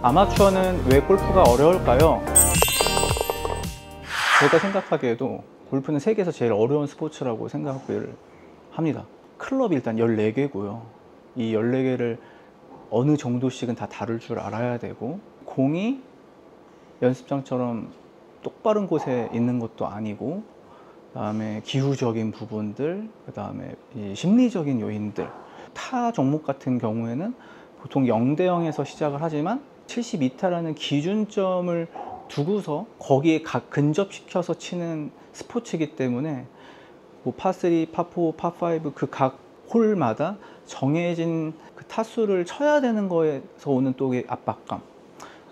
아마추어는 왜 골프가 어려울까요? 제가 생각하기에도 골프는 세계에서 제일 어려운 스포츠라고 생각을 합니다. 클럽이 일단 14개고요. 이 14개를 어느 정도씩은 다 다룰 줄 알아야 되고, 공이 연습장처럼 똑바른 곳에 있는 것도 아니고, 그 다음에 기후적인 부분들, 그 다음에 심리적인 요인들. 타 종목 같은 경우에는 보통 0대 0에서 시작을 하지만 72타라는 기준점을 두고서 거기에 근접시켜서 치는 스포츠이기 때문에 뭐 파3, 파4, 파5 그 각 홀마다 정해진 그 타수를 쳐야 되는 거에서 오는 또 압박감,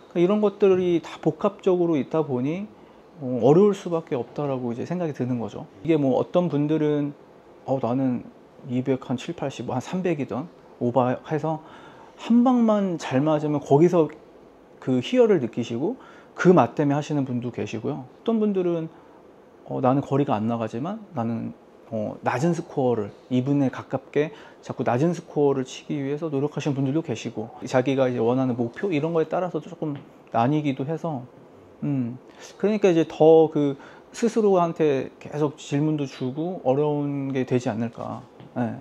그러니까 이런 것들이 다 복합적으로 있다 보니 어려울 수밖에 없다라고 이제 생각이 드는 거죠. 이게 뭐 어떤 분들은 나는 200 한 7, 80, 뭐 한 300이던 오버해서 한 방만 잘 맞으면 거기서 그 희열을 느끼시고 그 맛 때문에 하시는 분도 계시고요. 어떤 분들은 나는 거리가 안 나가지만 나는 낮은 스코어를 2분에 가깝게 자꾸 낮은 스코어를 치기 위해서 노력하시는 분들도 계시고, 자기가 이제 원하는 목표 이런 거에 따라서 조금 나뉘기도 해서 그러니까 이제 더 그 스스로한테 계속 질문도 주고 어려운 게 되지 않을까. 네.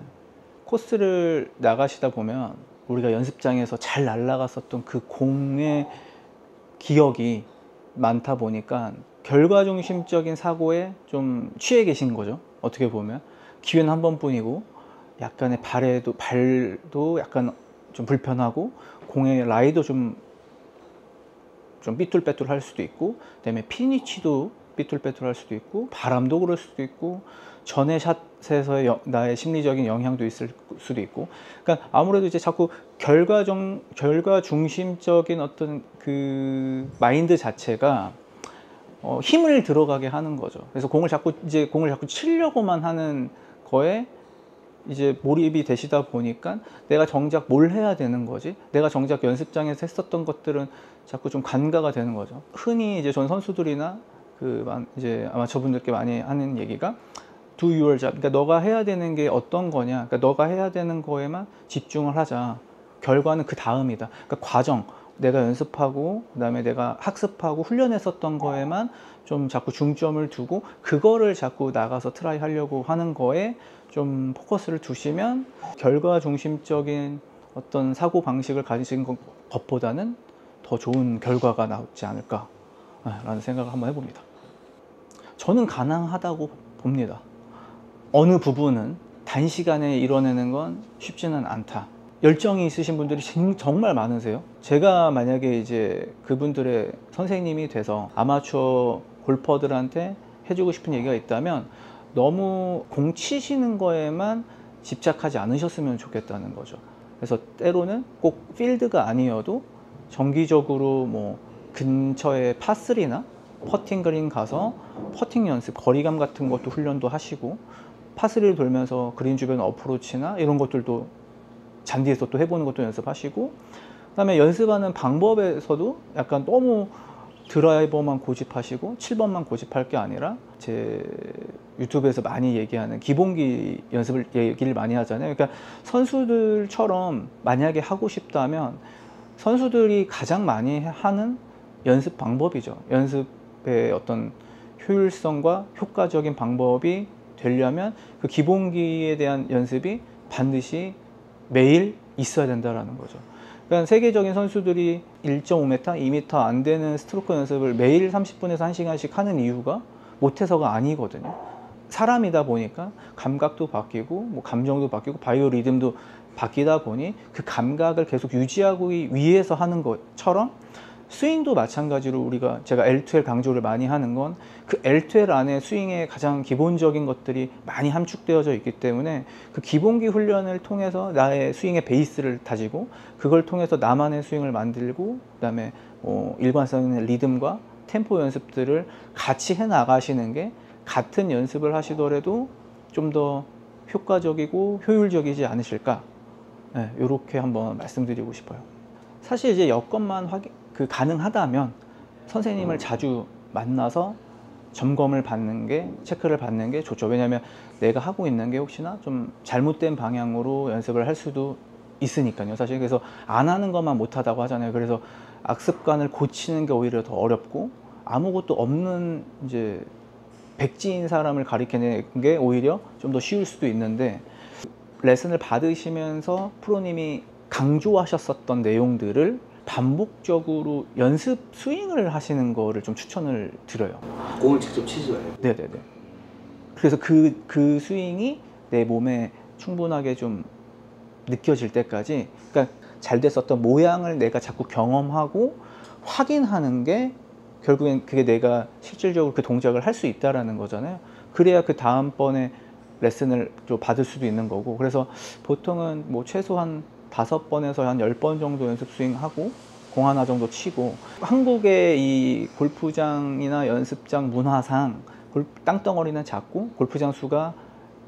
코스를 나가시다 보면 우리가 연습장에서 잘 날아갔었던 그 공의 기억이 많다 보니까 결과중심적인 사고에 좀 취해 계신 거죠. 어떻게 보면 기회는 한 번뿐이고, 약간의 발도 약간 좀 불편하고, 공의 라이도 좀 삐뚤빼뚤 할 수도 있고, 그다음에 피니치도 삐뚤빼뚤 할 수도 있고, 바람도 그럴 수도 있고, 전의 샷에서의 나의 심리적인 영향도 있을 수도 있고, 그러니까 아무래도 이제 자꾸 결과 중심적인 어떤 그 마인드 자체가 힘을 들어가게 하는 거죠. 그래서 공을 자꾸 치려고만 하는 거에 이제 몰입이 되시다 보니까 내가 정작 뭘 해야 되는 거지? 내가 정작 연습장에서 했었던 것들은 자꾸 좀 간과가 되는 거죠. 흔히 이제 전 선수들이나 이제 아마추어분들께 많이 하는 얘기가 do your job. 그러니까 너가 해야 되는 게 어떤 거냐. 그러니까 너가 해야 되는 거에만 집중을 하자. 결과는 그 다음이다. 그러니까 과정, 내가 연습하고 그다음에 내가 학습하고 훈련했었던 거에만 좀 자꾸 중점을 두고 그거를 자꾸 나가서 트라이 하려고 하는 거에 좀 포커스를 두시면 결과 중심적인 어떤 사고 방식을 가지신 것보다는 더 좋은 결과가 나오지 않을까 라는 생각을 한번 해봅니다. 저는 가능하다고 봅니다. 어느 부분은 단시간에 이뤄내는 건 쉽지는 않다. 열정이 있으신 분들이 정말 많으세요. 제가 만약에 이제 그분들의 선생님이 돼서 아마추어 골퍼들한테 해주고 싶은 얘기가 있다면 너무 공 치시는 거에만 집착하지 않으셨으면 좋겠다는 거죠. 그래서 때로는 꼭 필드가 아니어도 정기적으로 뭐 근처에 파3나 퍼팅 그린 가서 퍼팅 연습, 거리감 같은 것도 훈련도 하시고, 파3를 돌면서 그린 주변 어프로치나 이런 것들도 잔디에서 또 해보는 것도 연습하시고, 그 다음에 연습하는 방법에서도 약간 너무 드라이버만 고집하시고 7번만 고집할 게 아니라 제 유튜브에서 많이 얘기하는 기본기 연습을 얘기를 많이 하잖아요. 그러니까 선수들처럼 만약에 하고 싶다면 선수들이 가장 많이 하는 연습 방법이죠. 연습의 어떤 효율성과 효과적인 방법이 되려면 그 기본기에 대한 연습이 반드시 매일 있어야 된다는 거죠. 그러니까 세계적인 선수들이 1.5m, 2m 안 되는 스트로크 연습을 매일 30분에서 1시간씩 하는 이유가 못해서가 아니거든요. 사람이다 보니까 감각도 바뀌고 뭐 감정도 바뀌고 바이오 리듬도 바뀌다 보니 그 감각을 계속 유지하기 위해서 하는 것처럼 스윙도 마찬가지로 제가 L2L 강조를 많이 하는 건 그 L2L 안에 스윙의 가장 기본적인 것들이 많이 함축되어져 있기 때문에 그 기본기 훈련을 통해서 나의 스윙의 베이스를 다지고 그걸 통해서 나만의 스윙을 만들고, 그 다음에 일관성의 리듬과 템포 연습들을 같이 해 나가시는 게 같은 연습을 하시더라도 좀 더 효과적이고 효율적이지 않으실까, 이렇게 한번 말씀드리고 싶어요. 사실 이제 여건만 가능하다면 선생님을 자주 만나서 점검을 받는 게, 체크를 받는 게 좋죠. 왜냐하면 내가 하고 있는 게 혹시나 좀 잘못된 방향으로 연습을 할 수도 있으니까요. 사실 그래서 안 하는 것만 못하다고 하잖아요. 그래서 악습관을 고치는 게 오히려 더 어렵고, 아무것도 없는 이제 백지인 사람을 가리키는 게 오히려 좀 더 쉬울 수도 있는데, 레슨을 받으시면서 프로님이 강조하셨었던 내용들을 반복적으로 연습 스윙을 하시는 거를 좀 추천을 드려요. 공을 직접 치지 말고. 네네네. 그래서 그 스윙이 내 몸에 충분하게 좀 느껴질 때까지, 그러니까 잘 됐었던 모양을 내가 자꾸 경험하고 확인하는 게 결국엔 그게 내가 실질적으로 그 동작을 할 수 있다라는 거잖아요. 그래야 그 다음번에 레슨을 좀 받을 수도 있는 거고. 그래서 보통은 뭐 최소한 5번에서 한 10번 정도 연습 스윙하고 공 하나 정도 치고, 한국의 이 골프장이나 연습장 문화상 땅덩어리는 작고 골프장 수가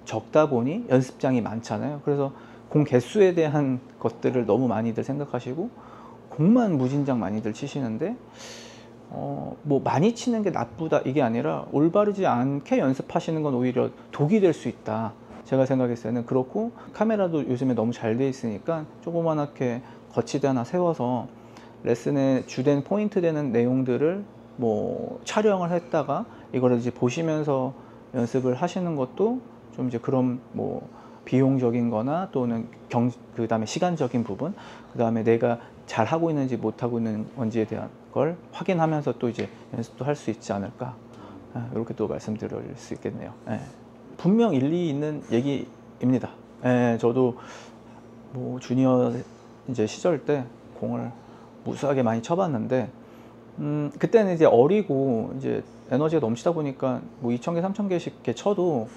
적다 보니 연습장이 많잖아요. 그래서 공 개수에 대한 것들을 너무 많이들 생각하시고 공만 무진장 많이들 치시는데, 뭐 많이 치는 게 나쁘다 이게 아니라 올바르지 않게 연습하시는 건 오히려 독이 될 수 있다, 제가 생각했을 때는. 그렇고 카메라도 요즘에 너무 잘 돼 있으니까 조그만하게 거치대 하나 세워서 레슨에 주된 포인트 되는 내용들을 뭐 촬영을 했다가 이거를 이제 보시면서 연습을 하시는 것도 좀 이제 그런 뭐 비용적인 거나 또는 그 다음에 시간적인 부분, 그 다음에 내가 잘 하고 있는지 못 하고 있는 건지에 대한 걸 확인하면서 또 이제 연습도 할 수 있지 않을까, 이렇게 또 말씀드릴 수 있겠네요. 분명 일리 있는 얘기입니다. 저도 뭐 주니어 이제 시절 때 공을 무수하게 많이 쳐봤는데, 그때는 이제 어리고 이제 에너지가 넘치다 보니까 뭐 2,000개, 3,000개씩 이렇게 쳐도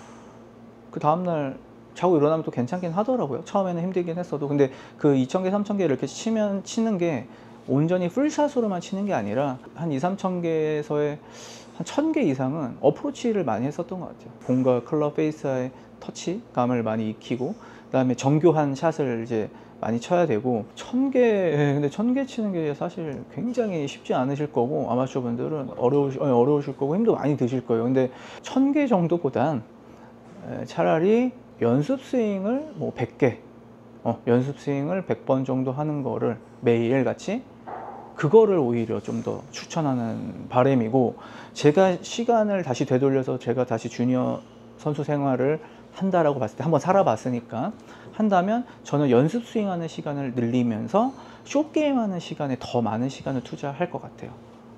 그 다음날 자고 일어나면 또 괜찮긴 하더라고요. 처음에는 힘들긴 했어도. 근데 그 2,000개, 3,000개 이렇게 치는 게 온전히 풀샷으로만 치는 게 아니라 한 2, 3,000개에서의 한 1,000개 이상은 어프로치를 많이 했었던 것 같아요. 공과 클럽 페이스의 터치감을 많이 익히고, 그 다음에 정교한 샷을 이제 많이 쳐야 되고, 1,000개, 근데 1,000개 치는 게 사실 굉장히 쉽지 않으실 거고, 아마추어 분들은 어려우실 거고 힘도 많이 드실 거예요. 근데 1,000개 정도보단 차라리 연습 스윙을 뭐 100개, 연습 스윙을 100번 정도 하는 거를 매일 같이, 그거를 오히려 좀 더 추천하는 바람이고, 제가 시간을 다시 되돌려서 제가 다시 주니어 선수 생활을 한다라고 봤을 때, 한번 살아봤으니까 한다면 저는 연습 스윙하는 시간을 늘리면서 숏게임 하는 시간에 더 많은 시간을 투자할 것 같아요.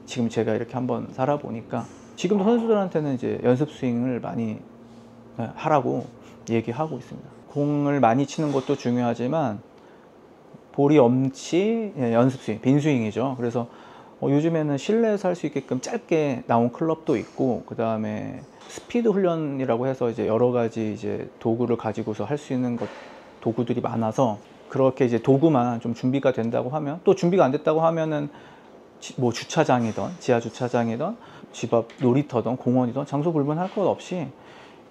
지금 제가 이렇게 한번 살아보니까 지금도 선수들한테는 이제 연습 스윙을 많이 하라고 얘기하고 있습니다. 공을 많이 치는 것도 중요하지만 볼이 엄치 연습 스윙, 빈 스윙이죠. 그래서 요즘에는 실내에서 할 수 있게끔 짧게 나온 클럽도 있고, 그 다음에 스피드 훈련이라고 해서 이제 여러 가지 이제 도구를 가지고서 할 수 있는 도구들이 많아서, 그렇게 이제 도구만 좀 준비가 된다고 하면, 또 준비가 안 됐다고 하면은 뭐 주차장이든 지하 주차장이든 집 앞 놀이터든 공원이든 장소 불문할 것 없이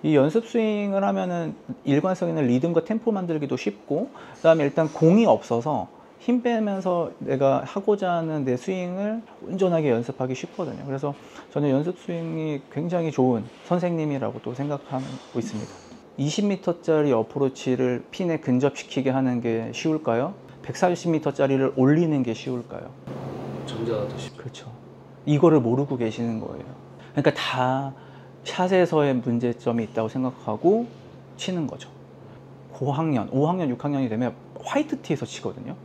이 연습 스윙을 하면은 일관성 있는 리듬과 템포 만들기도 쉽고, 그 다음에 일단 공이 없어서 힘 빼면서 내가 하고자 하는 내 스윙을 온전하게 연습하기 쉽거든요. 그래서 저는 연습 스윙이 굉장히 좋은 선생님이라고 또 생각하고 있습니다. 20m짜리 어프로치를 핀에 근접시키게 하는 게 쉬울까요? 140m짜리를 올리는 게 쉬울까요? 전자가 더 쉽죠. 그렇죠. 이거를 모르고 계시는 거예요. 그러니까 다 샷에서의 문제점이 있다고 생각하고 치는 거죠. 고학년, 5학년, 6학년이 되면 화이트티에서 치거든요.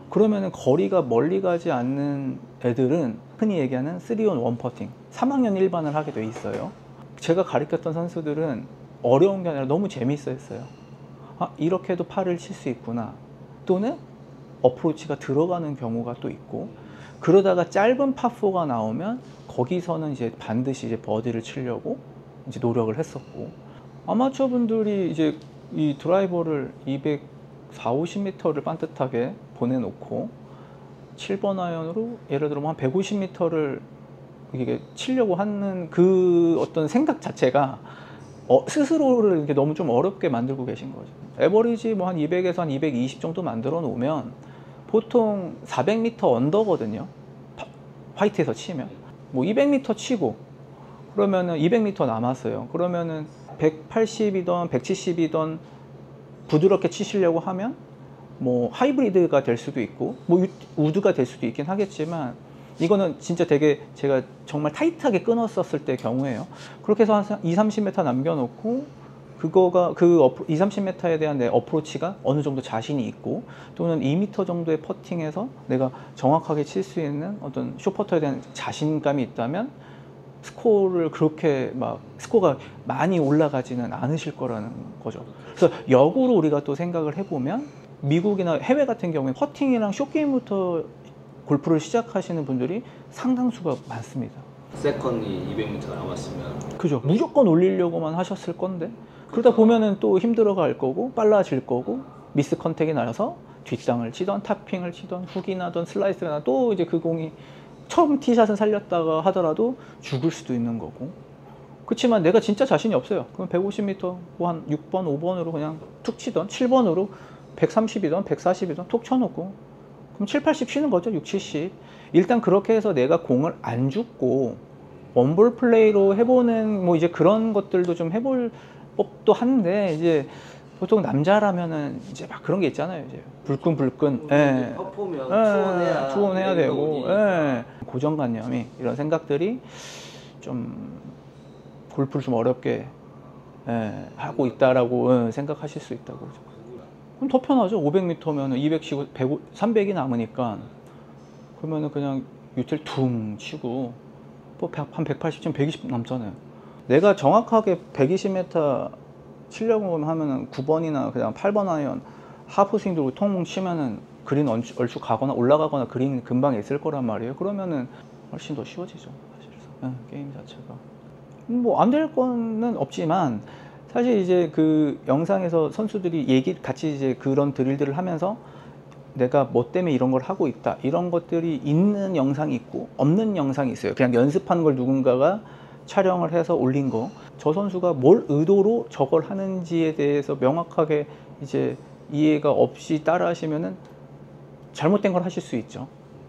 그러면은 거리가 멀리 가지 않는 애들은 흔히 얘기하는 3-on-1 퍼팅, 3학년 1반을 하게 돼 있어요. 제가 가르쳤던 선수들은 어려운 게 아니라 너무 재밌어 했어요. 아, 이렇게도 팔을 칠 수 있구나. 또는 어프로치가 들어가는 경우가 또 있고, 그러다가 짧은 파4가 나오면 거기서는 이제 반드시 이제 버디를 치려고 이제 노력을 했었고, 아마추어 분들이 이제 이 드라이버를 240-50m를 반듯하게 보내놓고 7번 아이언으로 예를 들어 한 150m를 이게 치려고 하는 그 어떤 생각 자체가 스스로를 이렇게 너무 좀 어렵게 만들고 계신 거죠. 에버리지 뭐 한 200에서 한 220 정도 만들어 놓으면 보통 400m 언더거든요. 화이트에서 치면 뭐 200m 치고 그러면은 200m 남았어요. 그러면은 180이던 170이던 부드럽게 치시려고 하면 뭐 하이브리드가 될 수도 있고 뭐 우드가 될 수도 있긴 하겠지만 이거는 진짜 되게 제가 정말 타이트하게 끊었었을 때 경우에요. 그렇게 해서 한 2, 30m 남겨놓고 그거가 그 2, 30m에 대한 내 어프로치가 어느 정도 자신이 있고 또는 2m 정도의 퍼팅에서 내가 정확하게 칠 수 있는 어떤 숏퍼터에 대한 자신감이 있다면 스코어를 그렇게 막 스코어가 많이 올라가지는 않으실 거라는 거죠. 그래서 역으로 우리가 또 생각을 해보면 미국이나 해외 같은 경우에 퍼팅이랑 숏게임부터 골프를 시작하시는 분들이 상당수가 많습니다. 세컨이 200m 남았으면 그죠. 무조건 올리려고만 하셨을 건데 그러다 보면은 또 힘들어갈 거고 빨라질 거고 미스 컨택이 나서 뒷땅을 치던 탑핑을 치던 훅이 나던 슬라이스가 나던 또 이제 그 공이 처음 티샷은 살렸다가 하더라도 죽을 수도 있는 거고. 그렇지만 내가 진짜 자신이 없어요. 그럼 150m 뭐 한 6번, 5번으로 그냥 툭 치던 7번으로 130이던 140이던 톡 쳐놓고 그럼 7, 80 치는 거죠. 6, 70. 일단 그렇게 해서 내가 공을 안 죽고 원볼 플레이로 해보는 뭐 이제 그런 것들도 좀 해볼 법도 한데 이제 보통 남자라면은 이제 막 그런 게 있잖아요. 이제 불끈불끈 퍼포면 투혼해야 되고 고정관념이 이런 생각들이 좀 골프를 좀 어렵게 하고 있다라고 생각하실 수 있다고. 그럼 더 편하죠. 500m면 200 치고 100, 300이 남으니까 그러면은 그냥 유틸 퉁 치고 뭐 한 180 치면 120 남잖아요. 내가 정확하게 120m 치려고 하면은 9번이나 그냥 8번 아이언 하프 스윙 들고 통 치면은 그린 얼추 가거나 올라가거나 그린 금방 있을 거란 말이에요. 그러면은 훨씬 더 쉬워지죠. 사실상 게임 자체가 뭐 안 될 거는 없지만 사실 이제 그 영상에서 선수들이 같이 이제 그런 드릴들을 하면서 내가 뭐 때문에 이런 걸 하고 있다 이런 것들이 있는 영상이 있고 없는 영상이 있어요. 그냥 연습하는 걸 누군가가 촬영을 해서 올린 거. 저 선수가 뭘 의도로 저걸 하는지에 대해서 명확하게 이제 이해가 없이 따라 하시면은 잘못된 걸 하실 수 있죠.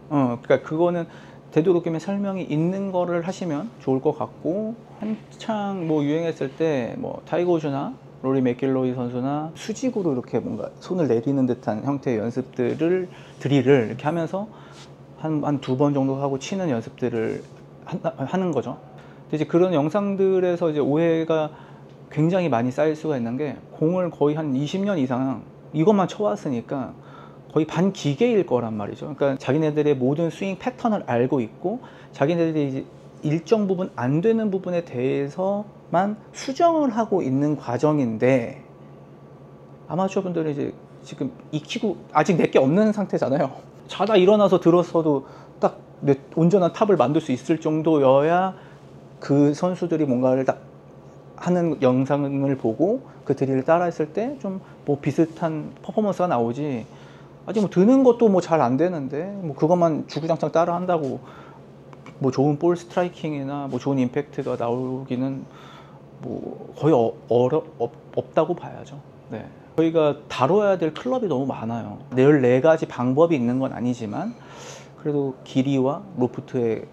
그러니까 그거는 되도록이면 설명이 있는 거를 하시면 좋을 것 같고, 한창 뭐 유행했을 때 뭐 타이거 우즈나 로리 맥길로이 선수나 수직으로 이렇게 뭔가 손을 내리는 듯한 형태의 연습들을 드릴을 이렇게 하면서 한 두 번 정도 하고 치는 연습들을 하는 거죠. 이제 그런 영상들에서 이제 오해가 굉장히 많이 쌓일 수가 있는 게, 공을 거의 한 20년 이상 이것만 쳐왔으니까 거의 반기계일 거란 말이죠. 그러니까 자기네들의 모든 스윙 패턴을 알고 있고, 자기네들이 이제 일정 부분 안 되는 부분에 대해서만 수정을 하고 있는 과정인데, 아마추어 분들은 이제 지금 익히고 아직 내게 없는 상태잖아요. 자다 일어나서 들었어도 딱 온전한 탑을 만들 수 있을 정도여야 그 선수들이 뭔가를 딱 하는 영상을 보고 그 드릴을 따라 했을 때 좀 뭐 비슷한 퍼포먼스가 나오지, 아직 뭐 드는 것도 뭐 잘 안 되는데 뭐 그것만 주구장창 따라 한다고 뭐 좋은 볼 스트라이킹이나 뭐 좋은 임팩트가 나오기는 뭐 거의 없다고 봐야죠. 네. 저희가 다뤄야 될 클럽이 너무 많아요. 14가지 방법이 있는 건 아니지만 그래도 길이와 로프트의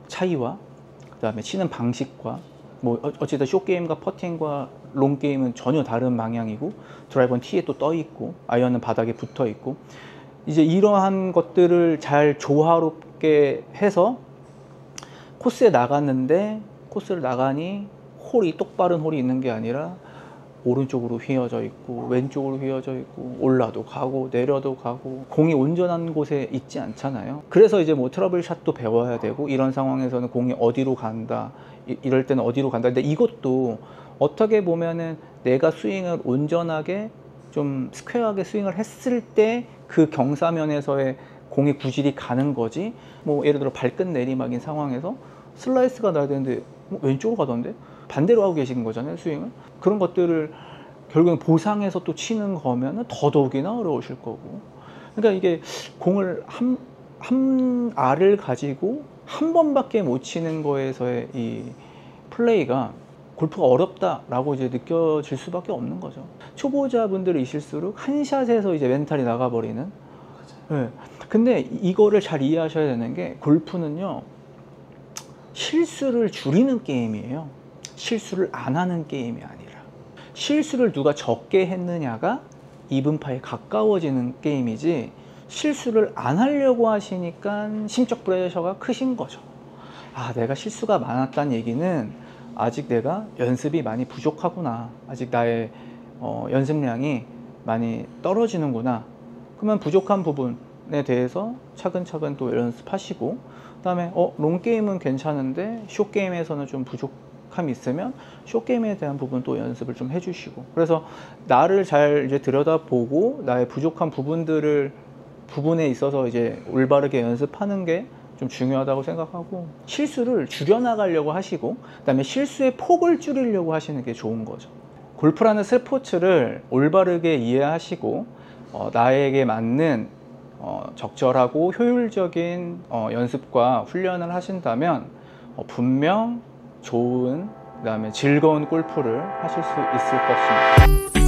차이와 그다음에 치는 방식과 뭐 어쨌든 숏게임과 퍼팅과 롱게임은 전혀 다른 방향이고, 드라이버는 티에 또 떠 있고 아이언은 바닥에 붙어 있고, 이제 이러한 것들을 잘 조화롭게 해서 코스에 나갔는데, 코스를 나가니 홀이 똑바른 홀이 있는 게 아니라 오른쪽으로 휘어져 있고 왼쪽으로 휘어져 있고 올라도 가고 내려도 가고 공이 온전한 곳에 있지 않잖아요. 그래서 이제 뭐 트러블샷도 배워야 되고, 이런 상황에서는 공이 어디로 간다, 이럴 때는 어디로 간다. 근데 이것도 어떻게 보면은 내가 스윙을 온전하게 좀 스퀘어하게 스윙을 했을 때 그 경사면에서의 공의 구질이 가는 거지, 뭐 예를 들어 발끝 내리막인 상황에서 슬라이스가 나야 되는데 왼쪽으로 가던데 반대로 하고 계신 거잖아요, 스윙을. 그런 것들을 결국엔 보상해서 또 치는 거면 더더욱이나 어려우실 거고. 그러니까 이게 공을 한 알을 가지고 한 번밖에 못 치는 거에서의 이 플레이가 골프가 어렵다라고 이제 느껴질 수밖에 없는 거죠. 초보자분들이실수록 한 샷에서 이제 멘탈이 나가버리는. 네. 근데 이거를 잘 이해하셔야 되는 게, 골프는요 실수를 줄이는 게임이에요. 실수를 안 하는 게임이 아니라, 실수를 누가 적게 했느냐가 이분파에 가까워지는 게임이지 실수를 안 하려고 하시니까 심적 프레셔가 크신 거죠. 아, 내가 실수가 많았다는 얘기는 아직 내가 연습이 많이 부족하구나, 아직 나의 연습량이 많이 떨어지는구나. 그러면 부족한 부분에 대해서 차근차근 또 연습하시고, 그 다음에 롱게임은 괜찮은데 숏게임에서는 좀 부족함이 있으면 숏게임에 대한 부분 또 연습을 좀 해주시고, 그래서 나를 잘 이제 들여다보고 나의 부족한 부분에 있어서 이제 올바르게 연습하는 게 좀 중요하다고 생각하고, 실수를 줄여나가려고 하시고, 그 다음에 실수의 폭을 줄이려고 하시는 게 좋은 거죠. 골프라는 스포츠를 올바르게 이해하시고 나에게 맞는 적절하고 효율적인 연습과 훈련을 하신다면 분명 좋은, 그 다음에 즐거운 골프를 하실 수 있을 것입니다.